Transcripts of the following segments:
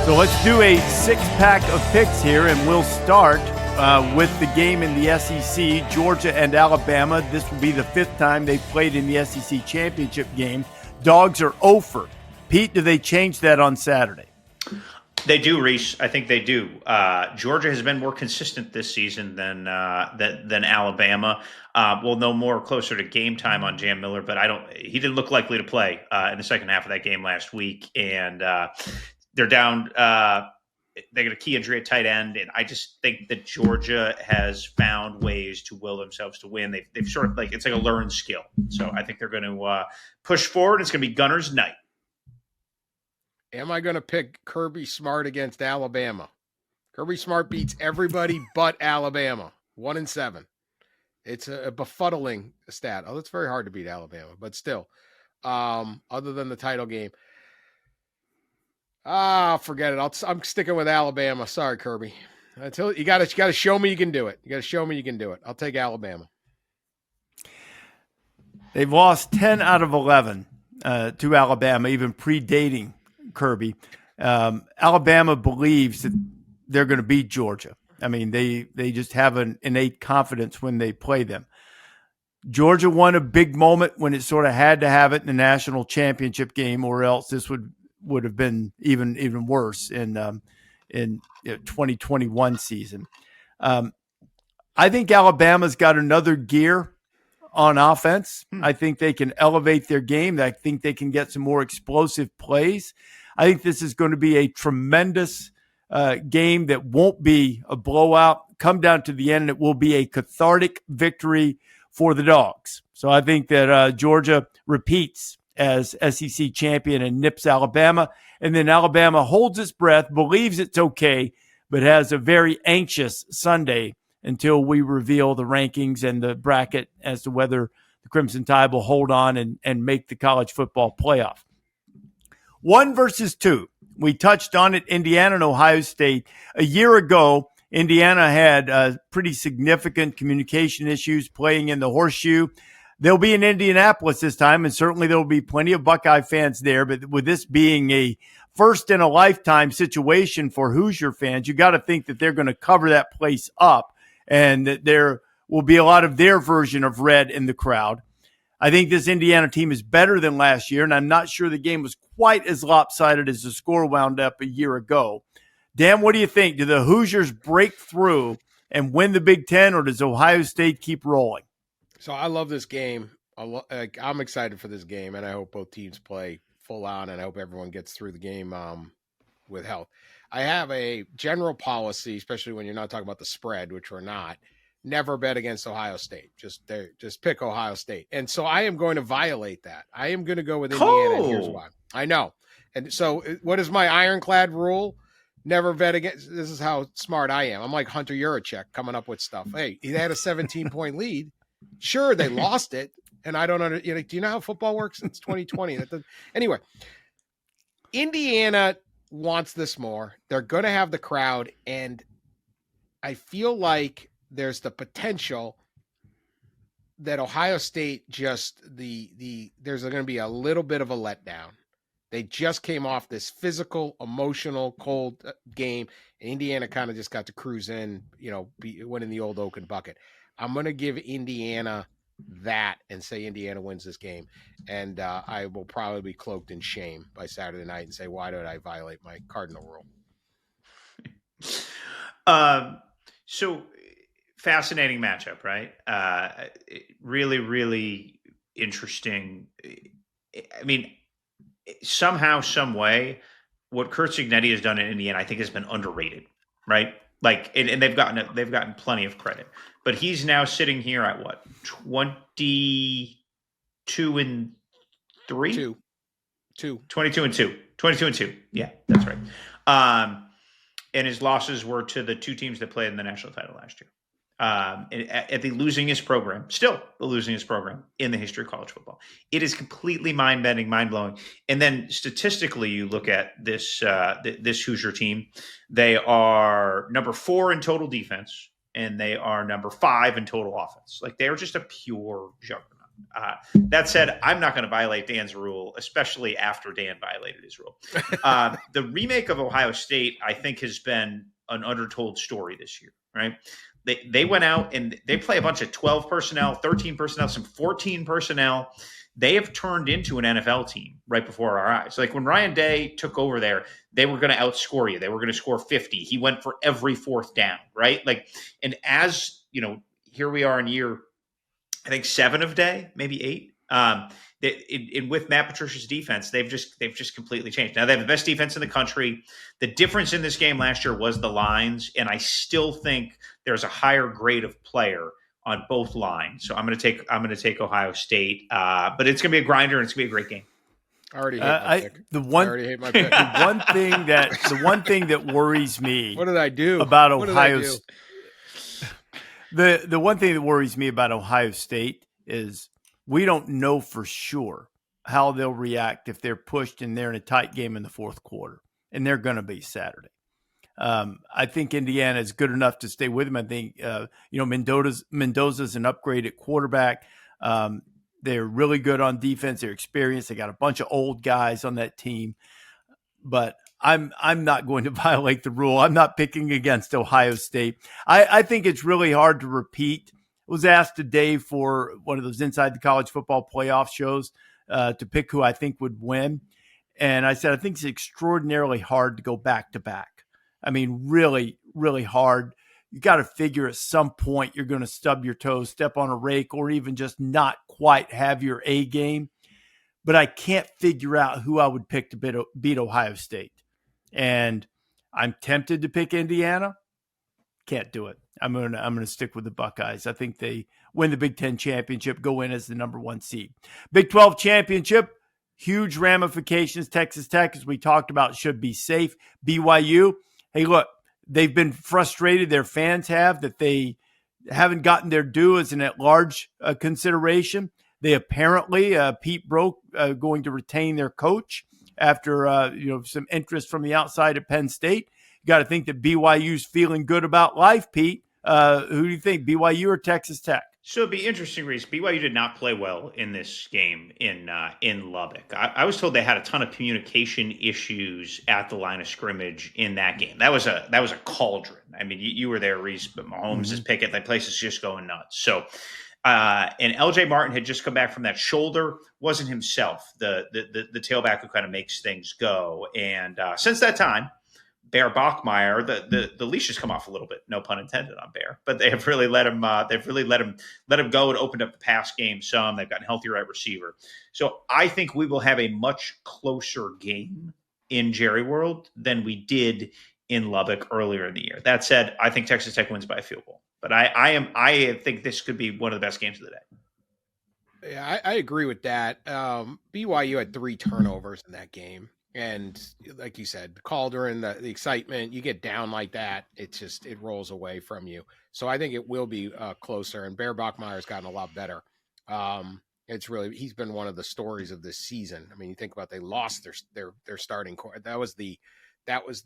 So let's do a six-pack of picks here, and we'll start with the game in the SEC, Georgia and Alabama. This will be the fifth time they've played in the SEC championship game. Dogs are over. Pete, do they change that on Saturday? They do, Rece. I think they do. Georgia has been more consistent this season than Alabama. We'll know more closer to game time on Jam Miller, but he didn't look likely to play in the second half of that game last week, and they're down. They got a key injury at tight end, and I just think that Georgia has found ways to will themselves to win. They've sort of it's like a learned skill. So I think they're going to push forward. It's going to be Gunner's night. Am I going to pick Kirby Smart against Alabama? Kirby Smart beats everybody but Alabama. 1-7. It's a befuddling stat. Oh, it's very hard to beat Alabama, but still, other than the title game. Forget it. I'm sticking with Alabama. Sorry, Kirby. You got to show me you can do it. You got to show me you can do it. I'll take Alabama. They've lost 10 out of 11 to Alabama, even predating Kirby. Alabama believes that they're going to beat Georgia. I mean, they just have an innate confidence when they play them. Georgia won a big moment when it sort of had to have it in the national championship game, or else this would have been even worse in 2021 season. I think Alabama's got another gear on offense. I think they can elevate their game. I think they can get some more explosive plays. I think this is going to be a tremendous game that won't be a blowout. Come down to the end, it will be a cathartic victory for the Dogs. So I think that Georgia repeats as SEC champion and nips Alabama. And then Alabama holds its breath, believes it's okay, but has a very anxious Sunday until we reveal the rankings and the bracket as to whether the Crimson Tide will hold on and make the college football playoff. 1 versus 2. We touched on it, Indiana and Ohio State. A year ago, Indiana had pretty significant communication issues playing in the Horseshoe. They'll be in Indianapolis this time, and certainly there will be plenty of Buckeye fans there. But with this being a first-in-a-lifetime situation for Hoosier fans, you got to think that they're going to cover that place up, and that there will be a lot of their version of red in the crowd. I think this Indiana team is better than last year, and I'm not sure the game was quite as lopsided as the score wound up a year ago. Dan, what do you think? Do the Hoosiers break through and win the Big Ten, or does Ohio State keep rolling? So I love this game. I'm excited for this game, and I hope both teams play full on, and I hope everyone gets through the game with health. I have a general policy, especially when you're not talking about the spread, which we're not. Never bet against Ohio State. Just pick Ohio State. And so I am going to violate that. I am going to go with Indiana, and here's why. I know. And so what is my ironclad rule? Never bet against. This is how smart I am. I'm like Hunter Yurachek coming up with stuff. Hey, he had a 17-point lead. Sure, they lost it. And I don't do you know how football works? It's 2020. Anyway, Indiana wants this more. They're going to have the crowd. And I feel like there's the potential that Ohio State there's going to be a little bit of a letdown. They just came off this physical, emotional, cold game. And Indiana kind of just got to cruise in, winning the old Oaken bucket. I'm going to give Indiana that and say Indiana wins this game. And I will probably be cloaked in shame by Saturday night and say, why did I violate my cardinal rule? So fascinating matchup, right? Really, really interesting. I mean, somehow, some way, what Kurt Cignetti has done in Indiana, I think, has been underrated, right? And they've gotten plenty of credit, but he's now sitting here at what, 22-3, 22-2. Yeah, that's right. And his losses were to the two teams that played in the national title last year. At the losingest program, still the losingest program in the history of college football. It is completely mind-bending, mind-blowing. And then statistically, you look at this Hoosier team. They are number 4 in total defense, and they are number 5 in total offense. Like, they're just a pure juggernaut. That said, I'm not going to violate Dan's rule, especially after Dan violated his rule. The remake of Ohio State, I think, has been an undertold story this year, right? They went out and they play a bunch of 12 personnel, 13 personnel, some 14 personnel. They have turned into an NFL team right before our eyes. Like when Ryan Day took over there, they were going to outscore you. They were going to score 50. He went for every fourth down, right? Like, and as you know, here we are in year, I think 7 of Day, maybe 8. With Matt Patricia's defense, they've just completely changed. Now they have the best defense in the country. The difference in this game last year was the lines, and I still think there's a higher grade of player on both lines. So I'm going to take Ohio State, but it's going to be a grinder and it's going to be a great game. I already hate my pick. I already hate my pick. The one thing that worries me. What did I do about Ohio? The one thing that worries me about Ohio State is we don't know for sure how they'll react if they're pushed and they're in a tight game in the fourth quarter, and they're going to be Saturday. I think Indiana is good enough to stay with them. I think, Mendoza's an upgrade at quarterback. They're really good on defense. They're experienced. They got a bunch of old guys on that team, but I'm not going to violate the rule. I'm not picking against Ohio State. I think it's really hard to repeat. I was asked today for one of those Inside the College Football Playoff shows to pick who I think would win. And I said, I think it's extraordinarily hard to go back to back. I mean, really, really hard. You got to figure at some point you're going to stub your toes, step on a rake, or even just not quite have your A game. But I can't figure out who I would pick to beat Ohio State. And I'm tempted to pick Indiana. Can't do it. I'm gonna stick with the Buckeyes. I think they win the Big Ten championship, go in as the number 1 seed. Big 12 championship, huge ramifications. Texas Tech, as we talked about, should be safe. BYU. Hey, look, they've been frustrated. Their fans have that they haven't gotten their due as an at-large consideration. They apparently, Pete Broke, going to retain their coach after some interest from the outside at Penn State. You got to think that BYU's feeling good about life, Pete. Who do you think, BYU or Texas Tech? So it'd be interesting, Rece. BYU did not play well in this game in Lubbock. I was told they had a ton of communication issues at the line of scrimmage in that game. That was a cauldron. I mean, you were there, Rece, but Mahomes is Pickett. That place is just going nuts. So, and LJ Martin had just come back from that shoulder. Wasn't himself the tailback who kind of makes things go. And since that time, Bear Bachmeier, the leash has come off a little bit, no pun intended on Bear, but they have really let him. They've really let him go and opened up the pass game some. They've gotten healthier at receiver, so I think we will have a much closer game in Jerry World than we did in Lubbock earlier in the year. That said, I think Texas Tech wins by a field goal, but I think this could be one of the best games of the day. Yeah, I agree with that. BYU had 3 turnovers in that game. And like you said, the cauldron, the excitement, you get down like that, it rolls away from you. So I think it will be closer. And Bear Bachmeier's gotten a lot better. He's been one of the stories of this season. I mean, you think about they lost their starting core. That was the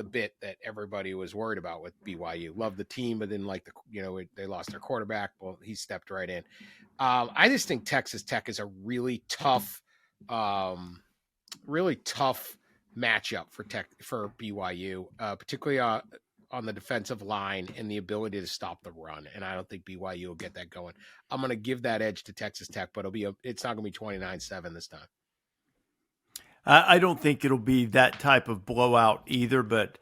bit that everybody was worried about with BYU. Loved the team, but then they lost their quarterback. Well, he stepped right in. I just think Texas Tech is a really tough matchup for BYU, particularly on the defensive line and the ability to stop the run. And I don't think BYU will get that going. I'm going to give that edge to Texas Tech, but it's not going to be 29-7 this time. I don't think it'll be that type of blowout either, but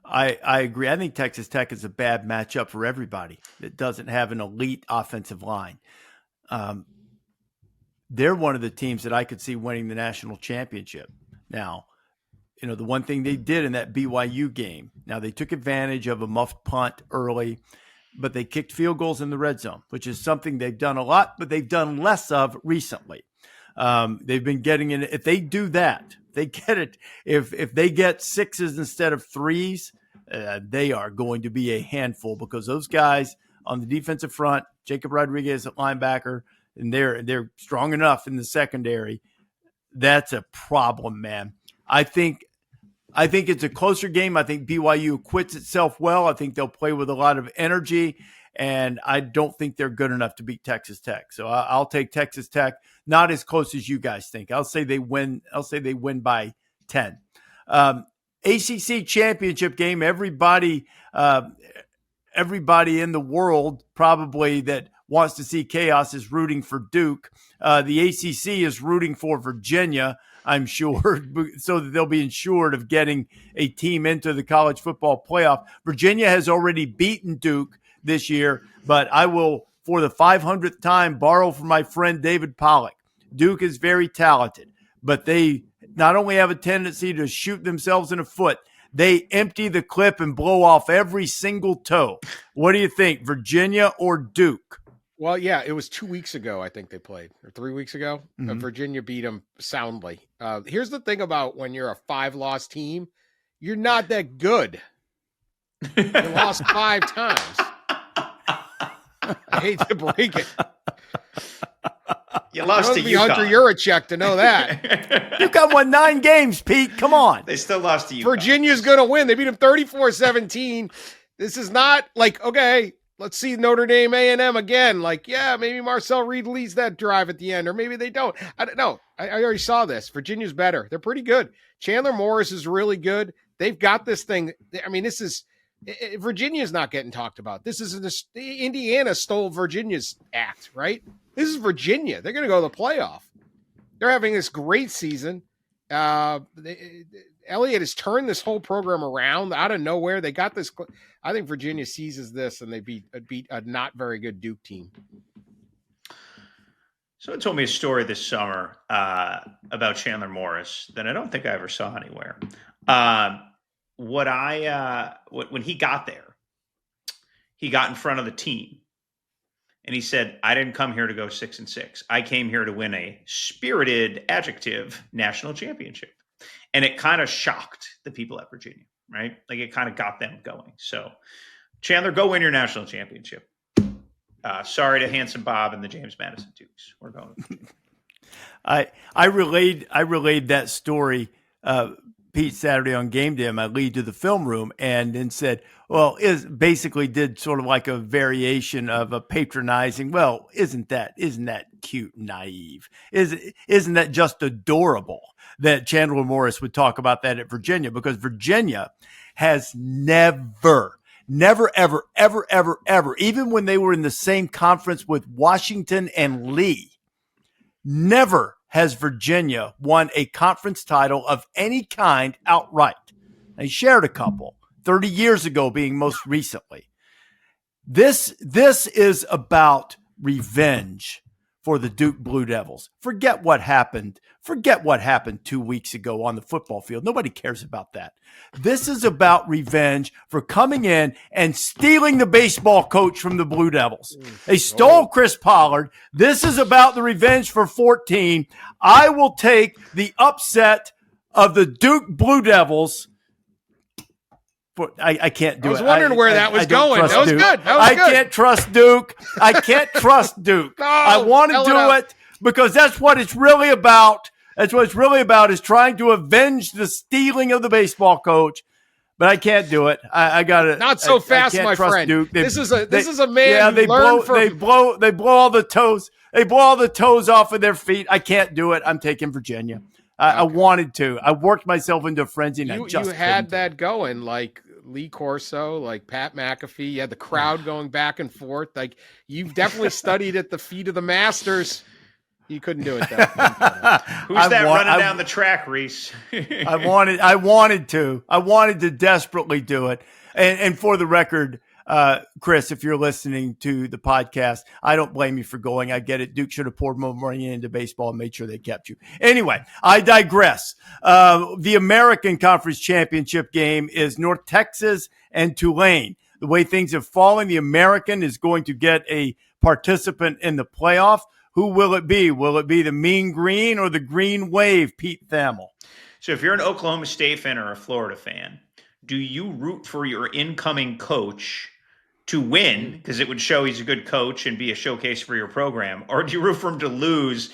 I agree. I think Texas Tech is a bad matchup for everybody that doesn't have an elite offensive line. They're one of the teams that I could see winning the national championship. Now, the one thing they did in that BYU game, now they took advantage of a muffed punt early, but they kicked field goals in the red zone, which is something they've done a lot, but they've done less of recently. They've been getting in. If they do that, they get it. If they get 6s instead of 3s, they are going to be a handful because those guys on the defensive front, Jacob Rodriguez at linebacker, and they're strong enough in the secondary. That's a problem, man. I think it's a closer game. I think BYU acquits itself well. I think they'll play with a lot of energy, and I don't think they're good enough to beat Texas Tech. So I'll take Texas Tech. not as close as you guys think. I'll say they win by 10. ACC championship game, everybody in the world probably that wants to see chaos is rooting for Duke. The ACC is rooting for Virginia, I'm sure, so that they'll be insured of getting a team into the college football playoff. Virginia has already beaten Duke this year, but I will, for the 500th time, borrow from my friend David Pollack. Duke is very talented, but they not only have a tendency to shoot themselves in the foot, they empty the clip and blow off every single toe. What do you think, Virginia or Duke? Well, yeah, it was 2 weeks ago, I think they played, or 3 weeks ago. Virginia beat them soundly. Here's the thing about when you're a 5-loss team, you're not that good. You lost 5 times. I hate to break it. You lost to UConn. Hunter Yurachek to know that. UConn won 9 games, Pete. Come on. They still lost to UConn. Virginia's going to win. They beat them 34-17. This is not like, okay, let's see Notre Dame A&M again. Like, yeah, maybe Marcel Reed leads that drive at the end, or maybe they don't. I don't know. I already saw this. Virginia's better. They're pretty good. Chandler Morris is really good. They've got this thing. I mean, this is – Virginia's not getting talked about. This is – Indiana stole Virginia's act, right? This is Virginia. They're going to go to the playoff. They're having this great season. Elliott has turned this whole program around out of nowhere. They got this. I think Virginia seizes this, and they beat a not very good Duke team. Someone told me a story this summer about Chandler Morris that I don't think I ever saw anywhere. When he got there, he got in front of the team. And he said, I didn't come here to go 6-6. I came here to win a spirited adjective national championship. And it kind of shocked the people at Virginia, right? Like it kind of got them going. So Chandler, go win your national championship. Sorry to Handsome Bob and the James Madison Dukes. We're going. I relayed that story, Pete, Saturday on game day. I lead to the film room and then said, well, basically did sort of like a variation of a patronizing. Well, isn't that cute and naive? Isn't that just adorable that Chandler Morris would talk about that at Virginia? Because Virginia has never, ever, even when they were in the same conference with Washington and Lee, never has Virginia won a conference title of any kind outright. They shared a couple, 30 years ago being most recently. This is about revenge for the Duke Blue Devils. Forget what happened 2 weeks ago on the football field. Nobody cares about that. This is about revenge for coming in and stealing the baseball coach from the Blue Devils. They stole Chris Pollard. This is about the revenge for 14. I will take the upset of the Duke Blue Devils. I can't do it. I was wondering where that was going. That was Duke. good. I can't trust Duke. I can't trust Duke. No, I want to do it because that's what it's really about. That's what it's really about, is trying to avenge the stealing of the baseball coach. But I can't do it. I got it. Not so fast, my friend. Duke. This is a man. Yeah, they blow all the toes. They blow all the toes off of their feet. I can't do it. I'm taking Virginia. I wanted to. I worked myself into a frenzy. And you had that going, like Lee Corso, like Pat McAfee. You had the crowd going back and forth. Like, you've definitely studied at the feet of the masters. You couldn't do it though. Who's that running down the track, Rece? I wanted to desperately do it. And for the record, Chris, if you're listening to the podcast, I don't blame you for going. I get it. Duke should have poured more money into baseball and made sure they kept you. Anyway, I digress. The American Conference Championship game is North Texas and Tulane. The way things have fallen, the American is going to get a participant in the playoff. Who will it be? Will it be the Mean Green or the Green Wave, Pete Thamel? So if you're an Oklahoma State fan or a Florida fan, do you root for your incoming coach to win because it would show he's a good coach and be a showcase for your program? Or do you root for him to lose,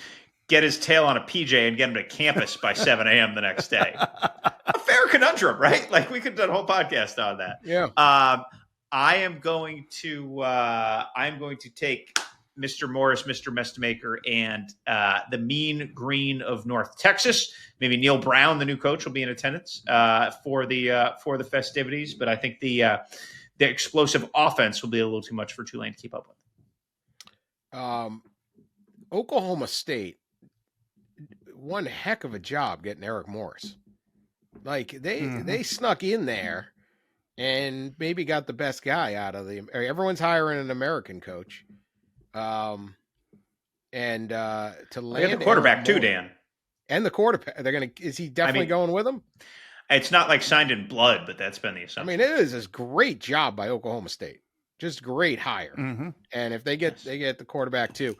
get his tail on a PJ, and get him to campus by 7 a.m. the next day? A fair conundrum, right? Like, we could do a whole podcast on that. Yeah. I'm going to take Mr. Morris, Mr. Mestamaker, and the mean green of North Texas. Maybe Neil Brown, the new coach, will be in attendance for the festivities. But I think the explosive offense will be a little too much for Tulane to keep up with. Oklahoma State, one heck of a job getting Eric Morris. Like they snuck in there and maybe got the best guy out of the. Everyone's hiring an American coach, to land the quarterback too, Dan, and the quarterback. They're gonna. Is he definitely going with him? It's not like signed in blood, but that's been the assumption. I mean, it is a great job by Oklahoma State. Just great hire. And if they get the quarterback too.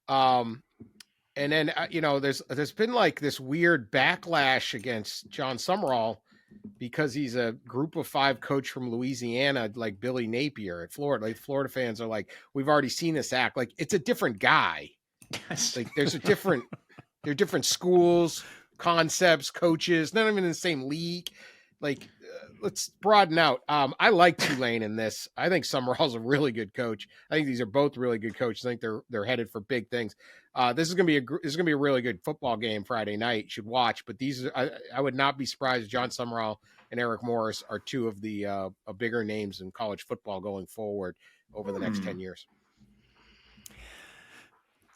And then, there's been like this weird backlash against John Summerall because he's a group of 5 coach from Louisiana, like Billy Napier at Florida. Like Florida fans are like, we've already seen this act. Like it's a different guy. Like they're different schools, concepts, coaches, not even in the same league. Like let's broaden out. I like Tulane in this. I think Summerall's a really good coach. I think these are both really good coaches. I think they're headed for big things. This is gonna be a really good football game Friday night. You should watch. But I would not be surprised if John Summerall and Eric Morris are 2 of the bigger names in college football going forward over the next 10 years.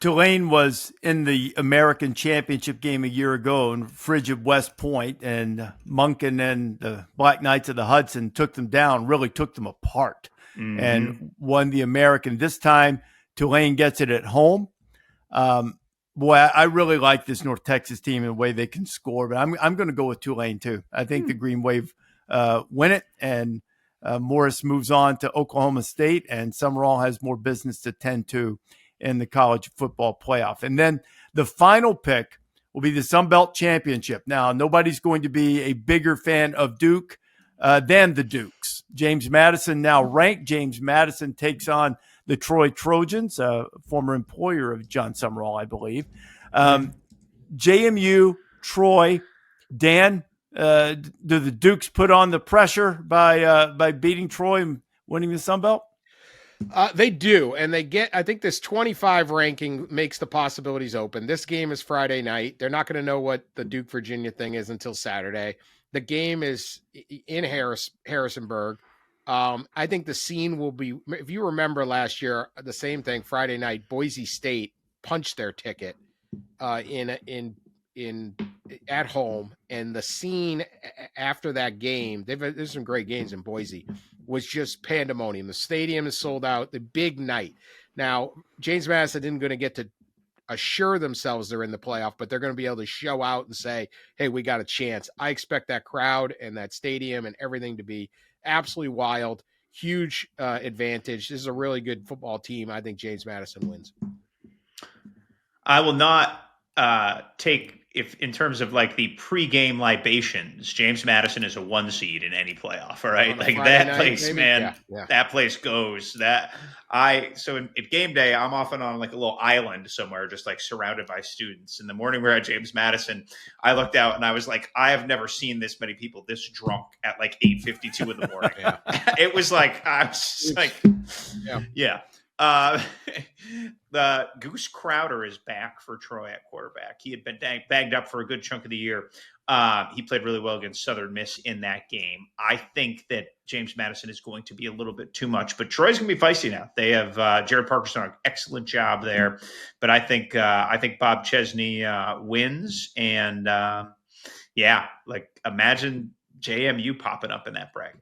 Tulane was in the American Championship game a year ago in frigid West Point, and Monken and the Black Knights of the Hudson took them down, really took them apart, and won the American. This time, Tulane gets it at home. Boy, I really like this North Texas team and the way they can score, but I'm going to go with Tulane too. I think the Green Wave win it, and Morris moves on to Oklahoma State, and Summerall has more business to tend to in the college football playoff. And then the final pick will be the Sun Belt Championship. Now, nobody's going to be a bigger fan of Duke than the Dukes. James Madison now ranked. James Madison takes on the Troy Trojans, former employer of John Summerall, I believe. JMU, Troy, Dan, do the Dukes put on the pressure by beating Troy and winning the Sun Belt? They do, and I think this 25 ranking makes the possibilities open. This game is Friday night. They're not going to know what the Duke Virginia thing is until Saturday. The game is in Harrisonburg. I think the scene will be, if you remember last year, the same thing, Friday night, Boise State punched their ticket at home, and the scene after that game, there's some great games in Boise, was just pandemonium. The stadium is sold out, the big night. Now, James Madison isn't going to get to assure themselves they're in the playoff, but they're going to be able to show out and say, hey, we got a chance. I expect that crowd and that stadium and everything to be absolutely wild. Huge advantage. This is a really good football team. I think James Madison wins. I will not take, if in terms of like the pregame libations, James Madison is a 1 seed in any playoff. All right. Like that night, place, maybe? Man, yeah. That place goes so in game day, I'm often on like a little island somewhere, just like surrounded by students. In the morning, we're at James Madison. I looked out and I was like, I have never seen this many people this drunk at like 8:52 in the morning. It was like, I was like, yeah. The Goose Crowder is back for Troy at quarterback. He had been banged up for a good chunk of the year. He played really well against Southern Miss in that game. I think that James Madison is going to be a little bit too much, but Troy's going to be feisty now. They have Jared Parker's done an excellent job there, but I think Bob Chesney wins, and like imagine JMU popping up in that bracket.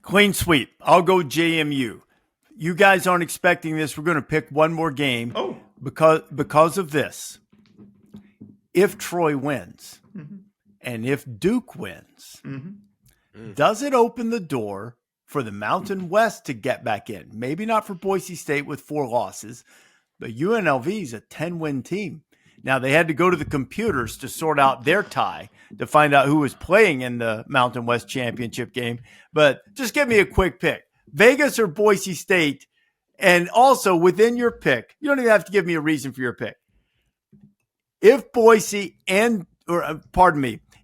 Clean sweep. I'll go JMU. You guys aren't expecting this. We're going to pick one more game because of this. If Troy wins and if Duke wins, does it open the door for the Mountain West to get back in? Maybe not for Boise State with 4 losses, but UNLV is a 10-win team. Now, they had to go to the computers to sort out their tie to find out who was playing in the Mountain West Championship game. But just give me a quick pick. Vegas or Boise State, and also within your pick, you don't even have to give me a reason for your pick. If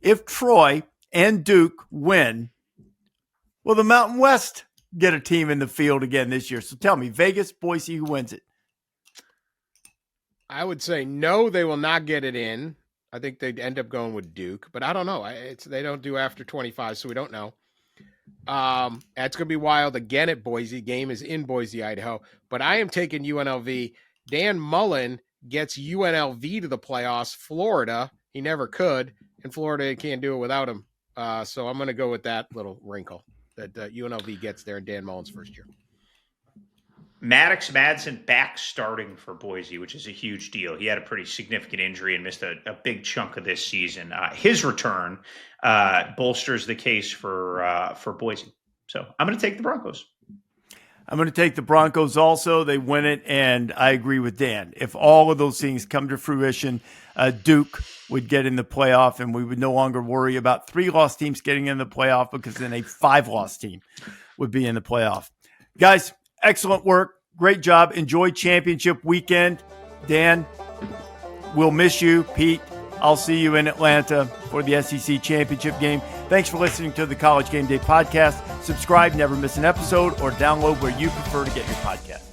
if Troy and Duke win, will the Mountain West get a team in the field again this year? So tell me, Vegas, Boise, who wins it? I would say no, they will not get it in. I think they'd end up going with Duke, but I don't know. They don't do after 25, so we don't know. That's going to be wild again at Boise. Game is in Boise, Idaho. But I am taking UNLV. Dan Mullen gets UNLV to the playoffs. Florida, he never could, and Florida can't do it without him. So I'm going to go with that little wrinkle that UNLV gets there in Dan Mullen's first year. Madison back starting for Boise, which is a huge deal. He had a pretty significant injury and missed a big chunk of this season. His return bolsters the case for Boise. So I'm going to take the Broncos. I'm going to take the Broncos also. They win it, and I agree with Dan. If all of those things come to fruition, Duke would get in the playoff, and we would no longer worry about 3-loss teams getting in the playoff, because then a 5-loss team would be in the playoff. Guys, excellent work. Great job. Enjoy championship weekend. Dan, we'll miss you. Pete, I'll see you in Atlanta for the SEC championship game. Thanks for listening to the College Game Day podcast. Subscribe, never miss an episode, or download where you prefer to get your podcast.